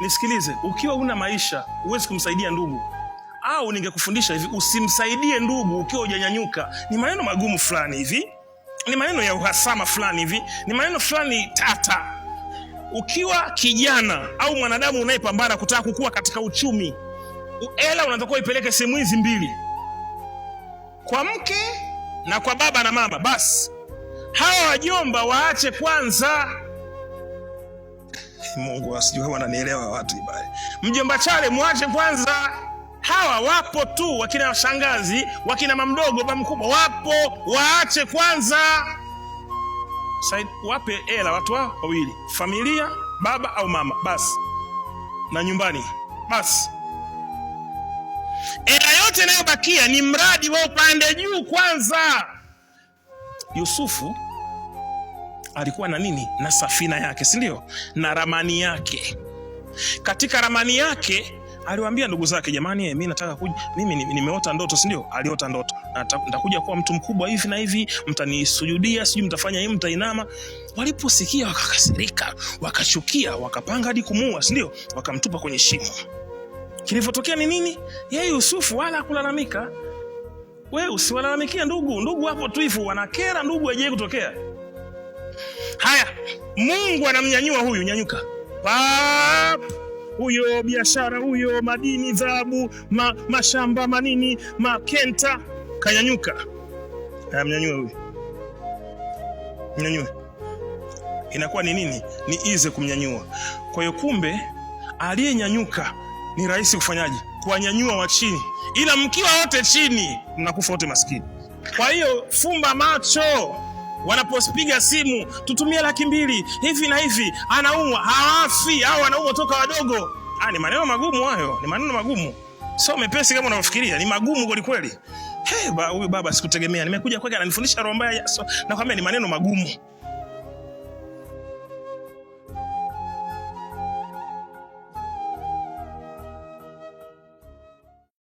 Nisikilize, ukiwa una maisha huwezi kumsaidia ndugu, au ningekufundisha hivi, usimsaidie ndugu ukiwa hujanyanyuka. Ni maneno magumu fulani hivi, ni maneno ya uhasama fulani hivi, ni maneno fulani tata. Ukiwa kijana au mwanadamu unayepambana kutaka kukua katika uchumi, hela unatakiwa ipeleke sehemu hizi mbili, kwa mke na kwa baba na mama. Basi hawa wajomba waache kwanza. Mungu asijue wananielewa watu ibaya. Mjomba Chale muache kwanza. Hawa wapo tu, wakina shangazi, wakina mamdogo, mamkubwa wapo, waache kwanza. Wape hela watu wao wawili, familia, baba au mama, basi, na nyumbani, basi. Hela yote inayobakia ni mradi wa upande juu kwanza. Yusufu alikuwa na nini? Na safina yake, si ndio? Na ramani yake. Katika ramani yake aliwaambia ndugu zake, jamani, mimi nataka kuja, mimi nimeota ndoto, si ndio? Aliota ndoto, nitakuja kuwa mtu mkubwa hivi na hivi, mtanisujudia, sijui mtafanya hivi, mtainama. Waliposikia wakakasirika, wakachukia, wakapanga hadi kumuua, si ndio? Wakamtupa kwenye shimo. Kilichotokea ni nini? Yeye Yusufu wala kulalamika. Wewe usiwalalamikia ndugu hapo tu hivyo, wanakera ndugu, haje kutokea. Haya, Mungu anamnyanyua huyu, nyanyuka. Pap! Huyo biashara, huyo madini, dhahabu, mashamba, manini, makenta, kanyanyuka. Haya, mnyanyue huyu. Mnyanyue. Inakuwa ni nini? Ni easy kumnyanyua. Kwa hiyo kumbe aliyenyanyuka ni rahisi kufanyaje? Kuwanyanyua wa chini. Ila mkiwa wote chini, mnakufa wote maskini. Kwa hiyo fumba macho. Wanapopiga simu, tutumie 200,000 hivi na hivi, anaumwa, hawafi, au anaumwa toka wadogo. Ni maneno magumu hayo, ni maneno magumu. Sio mepesi kama unavyofikiria, ni magumu kweli kweli. Huyu baba sikutegemea, nimekuja kwake ananifundisha roho mbaya. Nakwambia ni maneno magumu.